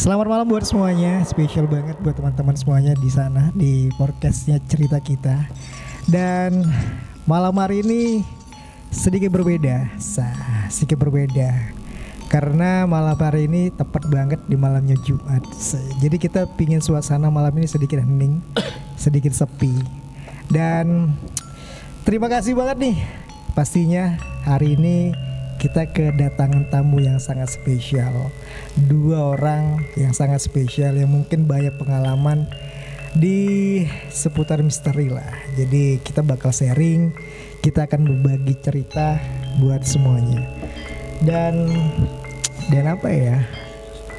Selamat malam buat semuanya, spesial banget buat teman-teman semuanya di sana di podcastnya Cerita Kita. Dan malam hari ini sedikit berbeda, karena malam hari ini tepat banget di malamnya Jumat. Jadi kita pingin suasana malam ini sedikit hening, sedikit sepi. Dan terima kasih banget nih, pastinya hari ini kita kedatangan tamu yang sangat spesial. Dua orang yang sangat spesial yang mungkin banyak pengalaman di seputar misteri lah. Jadi kita bakal sharing, kita akan berbagi cerita buat semuanya. Dan apa ya?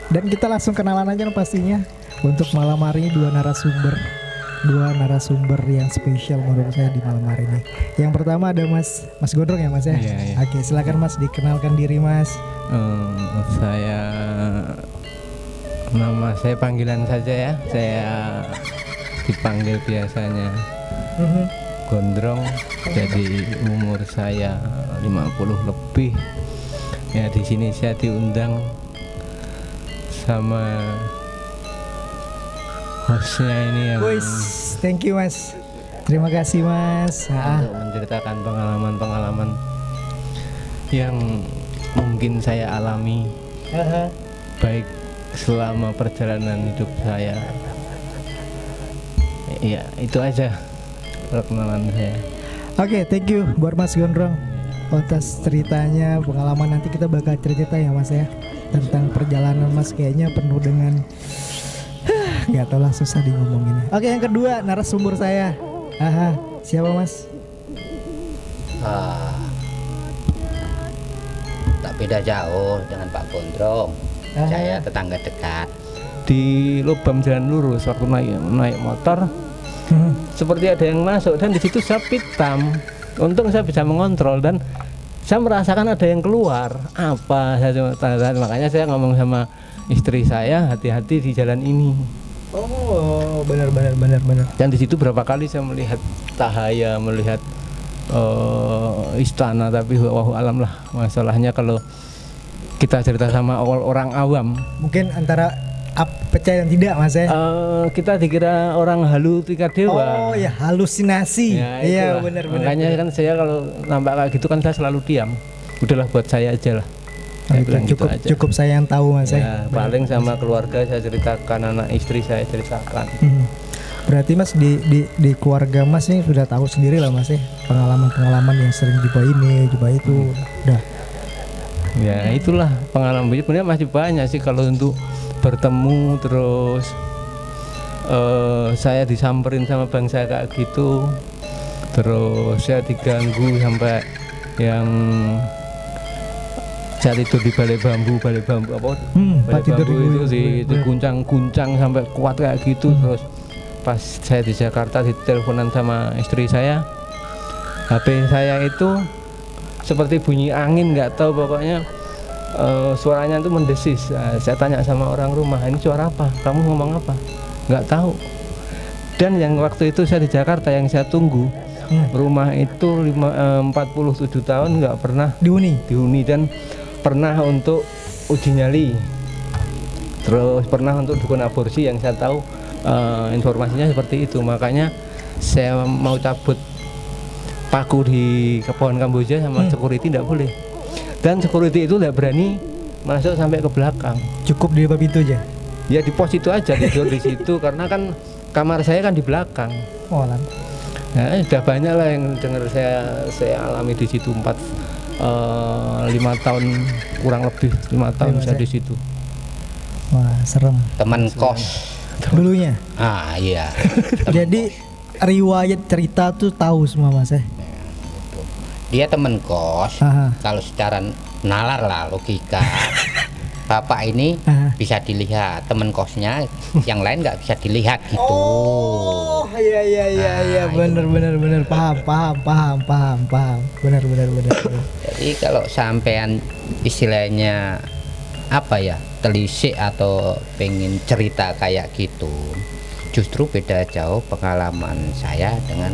Dan kita langsung kenalan aja pastinya. Untuk malam hari ini dua narasumber yang spesial menurut saya di malam hari ini. Yang pertama ada Mas Gondrong ya Mas ya. Iya. Oke, silakan Mas dikenalkan diri Mas. Nama saya panggilan saja ya. Saya dipanggil biasanya Gondrong. Jadi umur saya 50 lebih. Ya di sini saya diundang sama hostnya ini yang thank you Mas. Terima kasih Mas. Untuk menceritakan pengalaman-pengalaman yang mungkin saya alami baik selama perjalanan hidup saya. Ya itu aja perkenalan saya. Oke, thank you buat Mas Gondrong atas ceritanya, pengalaman. Nanti kita bakal cerita ya Mas ya tentang perjalanan Mas, kayaknya penuh dengan gak tau lah, susah di ngomongin. Oke, yang kedua narasumber saya. Siapa Mas? Tak beda jauh dengan Pak Gondrong. Saya tetangga dekat. Di lubang jalan lurus waktu naik motor, seperti ada yang masuk dan di situ saya pitam. Untung saya bisa mengontrol dan saya merasakan ada yang keluar. Apa? Makanya saya ngomong sama istri saya, hati-hati di jalan ini. Oh, benar. Dan di situ berapa kali saya melihat cahaya, melihat istana, tapi wallahu alam lah. Masalahnya kalau kita cerita sama orang awam, mungkin antara percaya dan tidak Mas ya. kita dikira orang halu tingkat dewa. Oh ya, halusinasi. Ya, iya benar. Makanya kan saya kalau nampak kayak gitu kan saya selalu diam. Udahlah buat saya aja lah. Cukup saya yang tahu Mas ya. Paling sama keluarga saya ceritakan, anak istri saya ceritakan. Berarti Mas di keluarga Mas ini sudah tahu sendiri lah Mas ya, pengalaman yang sering coba ini, coba itu. Udah. Ya itulah pengalaman. Sebenarnya masih banyak sih kalau untuk bertemu terus saya disamperin sama bangsa kayak gitu, terus saya diganggu sampai yang saya tidur di balai bambu balai bambu itu diguncang-guncang sampai kuat kayak gitu. Terus pas saya di Jakarta diteleponan sama istri saya, HP saya itu seperti bunyi angin, nggak tahu pokoknya suaranya itu mendesis. Saya tanya sama orang rumah, ini suara apa? Kamu ngomong apa? Nggak tahu. Dan yang waktu itu saya di Jakarta yang saya tunggu rumah itu 47 tahun nggak pernah dihuni dan pernah untuk uji nyali, terus pernah untuk dukun aborsi yang saya tahu informasinya seperti itu. Makanya saya mau cabut paku di pohon Kamboja sama security tidak boleh, dan security itu tidak berani masuk sampai ke belakang. Cukup di bab itu aja. Ya di pos itu aja, tidur di situ karena kan kamar saya kan di belakang. Oh lah. Nah, sudah banyak lah yang dengar saya alami di situ 5 tahun kurang lebih 5 tahun saya di situ. Wah serem. Teman kos dulunya. Iya. Jadi riwayat cerita tuh tahu semua Mas ya. Dia teman kos. Kalau secara nalar lah logika, bapak ini bisa dilihat, teman kosnya yang lain nggak bisa dilihat gitu. Oh iya benar paham benar. Jadi kalau sampean istilahnya apa ya, telisik atau pengen cerita kayak gitu, justru beda jauh pengalaman saya dengan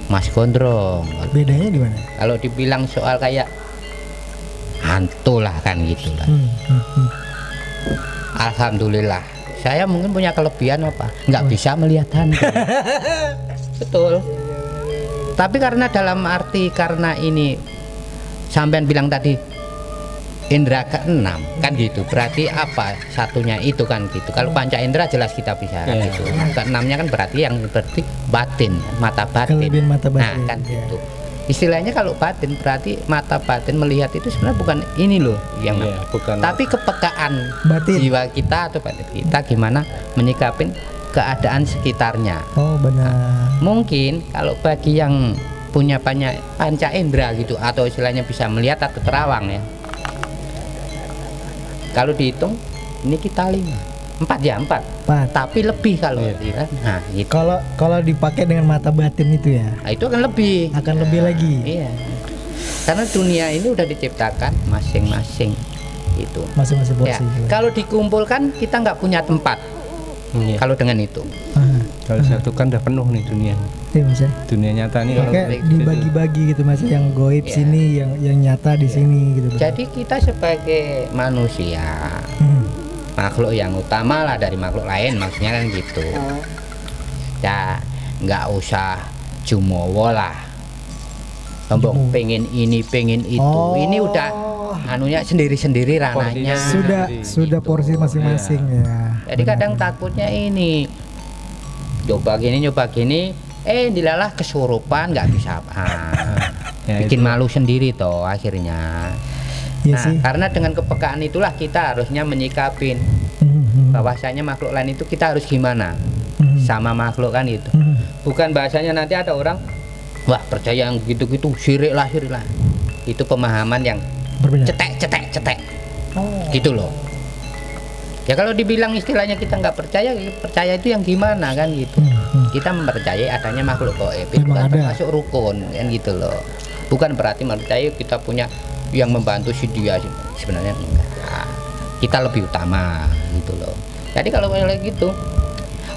Mas Gondrong. Bedanya di mana? Kalau dibilang soal kayak hantu lah kan gitu lah. Alhamdulillah. Saya mungkin punya kelebihan apa? Nggak bisa melihat hantu. Betul. Tapi karena dalam arti karena ini sampean bilang tadi indra keenam kan gitu. Berarti apa satunya itu kan gitu. Kalau panca indra jelas kita bisa kan gitu. Keenamnya kan berarti yang berarti batin, mata batin. Kelebihan mata batin. Nah, kan gitu. Istilahnya kalau batin berarti mata batin melihat itu sebenarnya bukan ini loh yang bukan. tapi kepekaan batin. Jiwa kita atau batin kita gimana menyikapin keadaan sekitarnya. Oh benar. Mungkin kalau bagi yang punya panca indera gitu atau istilahnya bisa melihat atau terawang ya. Kalau dihitung ini kita 4 ya 4. Tapi lebih kalau ya. Nah, gitu. Kalau dipakai dengan mata batin itu ya. Nah, itu akan lebih. Akan lebih lagi. Iya. Karena dunia ini udah diciptakan masing-masing itu. Masing-masing porsi. Ya. Kalau dikumpulkan kita nggak punya tempat. Kalau dengan itu. Kalau satu kan udah penuh nih dunia. Iya mas ya. Dunia nyata nih kalau dibagi-bagi gitu mas, yang goib sini, yang nyata di sini gitu. Jadi kita sebagai manusia, makhluk yang utama lah dari makhluk lain, maksudnya kan gitu. Ya nggak usah jumowo lah. Pengen ini, pengen itu. Ini udah anunya sendiri-sendiri ranahnya. Sudah porsi masing-masing ya. Jadi kadang takutnya ini nyoba gini, dilalah kesurupan nggak bisa apa. Bikin malu sendiri toh akhirnya. Ya Nah, sih. karena dengan kepekaan itulah kita harusnya menyikapin bahwasanya makhluk lain itu kita harus gimana sama makhluk kan itu. Bukan bahasanya nanti ada orang wah percaya yang gitu-gitu syirik lah. Itu pemahaman yang berbeda. cetek. Gitu loh. Ya kalau dibilang istilahnya kita nggak percaya itu yang gimana kan gitu. Kita mempercayai adanya makhluk gaib itu kan termasuk rukun kan gitu loh. Bukan berarti mempercayai kita punya yang membantu si dia, sebenarnya enggak. Kita lebih utama gitu loh. Jadi kalau kayak gitu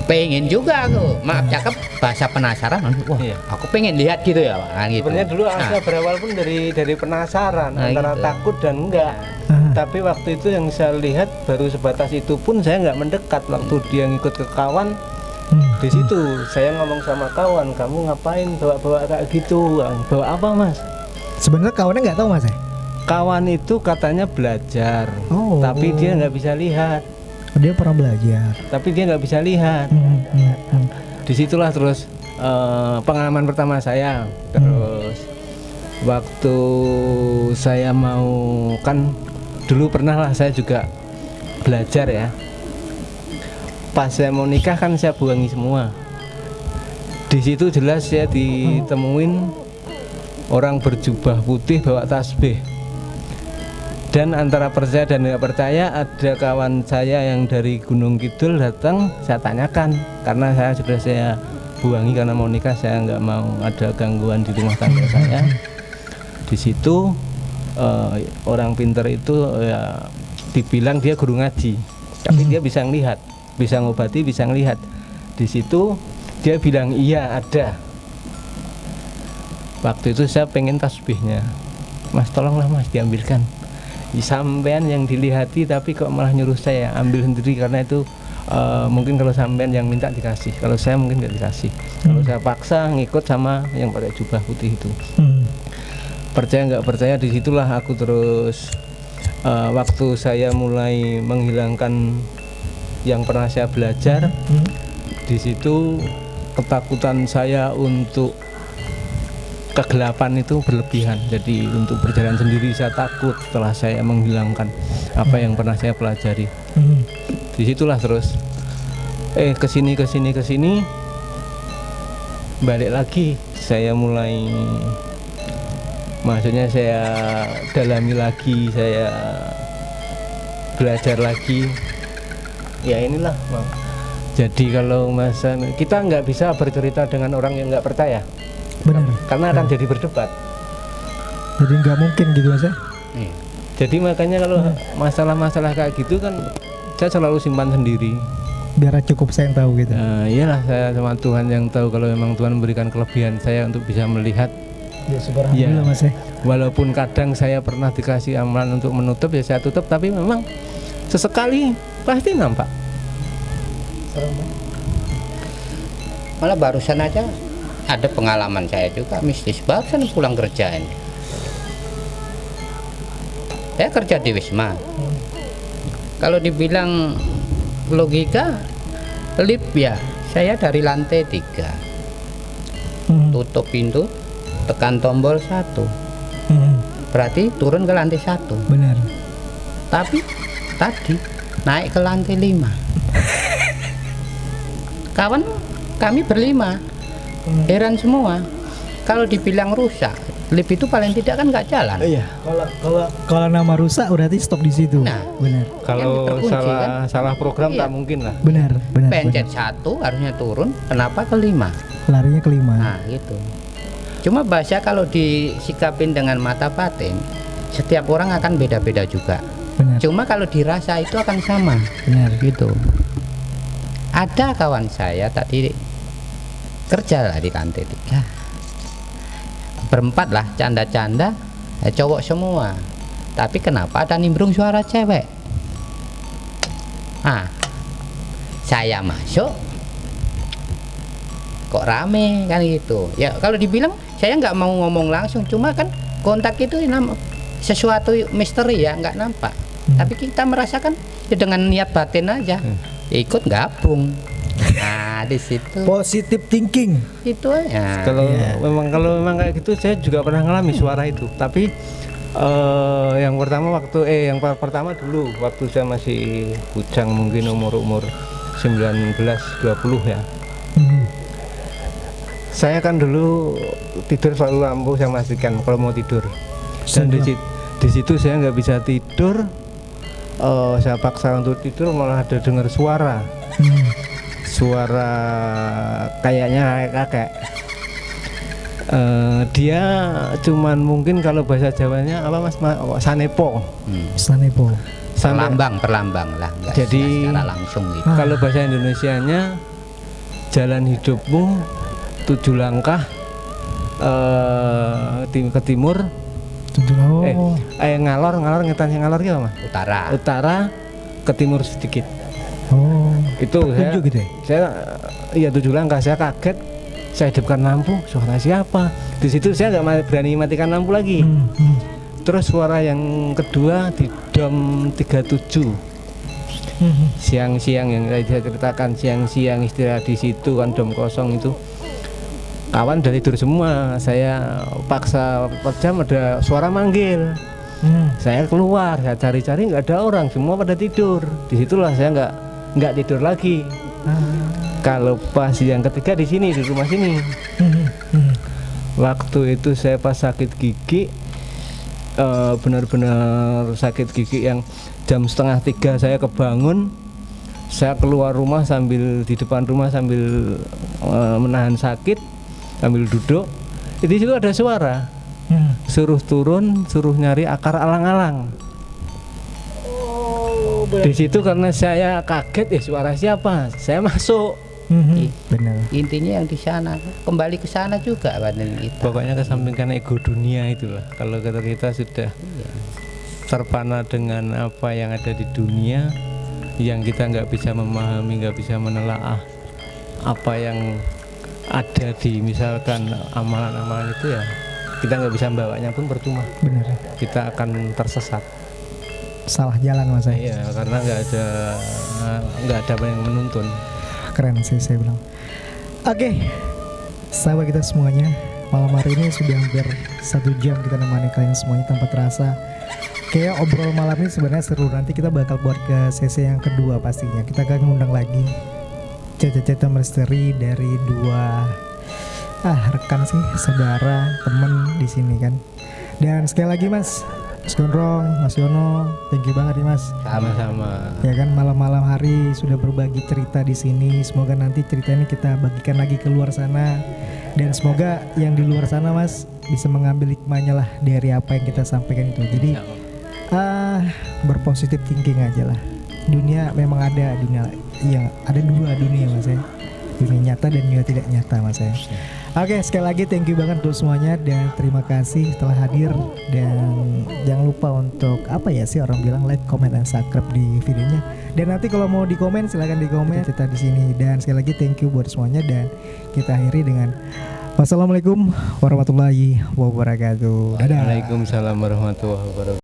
pengen juga aku, maaf cakep bahasa penasaran, wah aku pengen lihat gitu ya Pak. Gitu. Sebenarnya dulu asal berawal pun dari penasaran antara gitu. takut dan enggak. Tapi waktu itu yang saya lihat baru sebatas itu pun saya nggak mendekat. Waktu dia ngikut ke kawan, di situ saya ngomong sama kawan, kamu ngapain bawa kayak gitu? Bawa apa mas? Sebenarnya kawannya nggak tahu mas ya? Kawan itu katanya belajar, tapi dia nggak bisa lihat. Dia pernah belajar, tapi dia nggak bisa lihat. Disitulah terus pengalaman pertama saya. Terus waktu saya mau kan dulu pernah lah saya juga belajar ya. Pas saya mau nikah kan saya buangi semua. Di situ jelas saya ditemuin orang berjubah putih bawa tasbih. Dan antara percaya dan nggak percaya ada kawan saya yang dari Gunung Kidul datang, saya tanyakan karena saya sudah saya buangi karena mau nikah, saya nggak mau ada gangguan di rumah tangga saya. Di situ orang pinter itu ya dibilang dia guru ngaji, tapi dia bisa ngelihat, bisa ngobati, bisa ngelihat. Di situ dia bilang iya ada. Waktu itu saya pengen tasbihnya, mas tolonglah mas diambilkan. Sampean yang dilihati tapi kok malah nyuruh saya ambil sendiri karena itu mungkin kalau sampean yang minta dikasih, kalau saya mungkin nggak dikasih. Kalau saya paksa ngikut sama yang pakai jubah putih itu. Percaya nggak percaya disitulah aku terus waktu saya mulai menghilangkan yang pernah saya belajar, di situ ketakutan saya untuk kegelapan itu berlebihan. Jadi untuk berjalan sendiri saya takut setelah saya menghilangkan apa yang pernah saya pelajari. Disitulah terus kesini balik lagi saya mulai, maksudnya saya dalami lagi, saya belajar lagi. Ya inilah. Jadi kalau masa kita nggak bisa bercerita dengan orang yang nggak percaya. Benar. Karena akan jadi berdebat. Jadi nggak mungkin gitu mas ya? Jadi makanya kalau masalah-masalah kayak gitu kan saya selalu simpan sendiri. Biar cukup saya yang tahu gitu. Iyalah saya sama Tuhan yang tahu kalau memang Tuhan memberikan kelebihan saya untuk bisa melihat. Ya subhanallah mas ya. Walaupun kadang saya pernah dikasih amalan untuk menutup ya saya tutup, tapi memang sesekali pasti nampak. Malah barusan aja ada pengalaman saya juga mistis, barusan pulang kerja ini. Saya kerja di Wisma. Kalau dibilang logika, lift ya, saya dari lantai 3. Tutup pintu, tekan tombol 1. Berarti turun ke lantai 1. Benar. Tapi tadi naik ke lantai 5. Kawan kami berlima, heran semua. Kalau dibilang rusak, lift itu paling tidak kan nggak jalan. Iya. Kalau nama rusak berarti stop di situ. Nah, benar. Kalau terkunci, salah program Iya. tak mungkin lah. Benar. Pencet 1 harusnya turun, kenapa ke 5? Larinya ke 5. Nah gitu. Cuma bahasa kalau disikapin dengan mata batin, setiap orang akan beda-beda juga. Benar. Cuma kalau dirasa itu akan sama. Benar. Gitu. Ada kawan saya tadi kerja lah di lantai 3. Berempat lah, canda-canda, cowok semua. Tapi kenapa ada nimbrung suara cewek? Saya masuk, kok rame kan gitu. Ya kalau dibilang saya nggak mau ngomong langsung, cuma kan kontak itu sesuatu misteri ya, nggak nampak. Tapi kita merasakan ya dengan niat batin aja, ikut gabung. Nah di situ Positive thinking. itu ya. Kalau memang kayak gitu, saya juga pernah ngalami suara itu. Tapi yang pertama dulu waktu saya masih bujang, mungkin umur 19-20 ya. Saya kan dulu tidur selalu lampu saya matikan kalau mau tidur. Dan di situ saya nggak bisa tidur. Saya paksa untuk tidur, malah ada dengar suara. Suara kayaknya kakek. Dia cuman mungkin kalau bahasa Jawanya apa Mas? Sanepo. Sanepo. Perlambang lah, nggak Jadi secara langsung gitu. kalau bahasa Indonesianya, jalan hidupmu 7 langkah ke timur. Ngalor ngetannya ngalor gitu Mas. Utara ke timur sedikit. Itu saya, gitu ya? Saya iya 7 langkah. Saya kaget, saya hidupkan lampu, suara siapa? Di situ saya nggak berani matikan lampu lagi. Terus suara yang kedua di dom 37. Siang-siang yang saya ceritakan, siang-siang istirahat di situ kan, dom kosong itu. Kawan udah tidur semua, saya paksa pejam, ada suara manggil. Saya keluar, saya cari-cari nggak ada orang, semua pada tidur. Disitulah saya nggak tidur lagi. Kalau pas yang ketiga di sini, di rumah sini. Waktu itu saya pas sakit gigi, benar-benar sakit gigi yang jam 2:30 saya kebangun. Saya keluar rumah sambil di depan rumah sambil menahan sakit, sambil duduk. Di situ ada suara, suruh turun, suruh nyari akar alang-alang. Di situ karena saya kaget, suara siapa? Saya masuk. Benar. Intinya yang di sana, kembali ke sana juga badan kita. Pokoknya kesampingkan ego dunia itulah. Kalau kita sudah terpana dengan apa yang ada di dunia, yang kita nggak bisa memahami, nggak bisa menelaah apa yang ada di misalkan amalan-amalan itu, ya kita nggak bisa membawanya pun percuma. Benar. Kita akan tersesat. Salah jalan Mas. Iya, karena nggak ada apa yang menuntun. Keren sih saya bilang. Oke, sahabat kita semuanya, malam hari ini sudah hampir 1 jam kita nemani kalian semuanya tanpa terasa. Kayak obrol malam ini sebenarnya seru. Nanti kita bakal buat ke sesi yang kedua pastinya. Kita akan ngundang lagi cerita-cerita misteri dari 2 rekan sih, saudara, temen di sini kan. Dan sekali lagi Mas Gondrong, Mas Yono, thank you banget nih Mas. Sama-sama. Ya kan, malam-malam hari sudah berbagi cerita di sini. Semoga nanti cerita ini kita bagikan lagi ke luar sana, dan semoga yang di luar sana Mas bisa mengambil hikmahnya lah dari apa yang kita sampaikan itu. Jadi berpositif thinking aja lah. Dunia memang ada dunia, yang ada 2 dunia Mas ya. ini nyata dan juga tidak nyata mas ya. Oke, sekali lagi thank you banget untuk semuanya dan terima kasih telah hadir, dan jangan lupa untuk apa ya sih orang bilang, like, comment, dan subscribe di videonya. Dan nanti kalau mau di komen silahkan di komen kita di sini. Dan sekali lagi thank you buat semuanya, dan kita akhiri dengan wassalamualaikum warahmatullahi wabarakatuh. Dadah. Waalaikumsalam warahmatullahi wabarakatuh.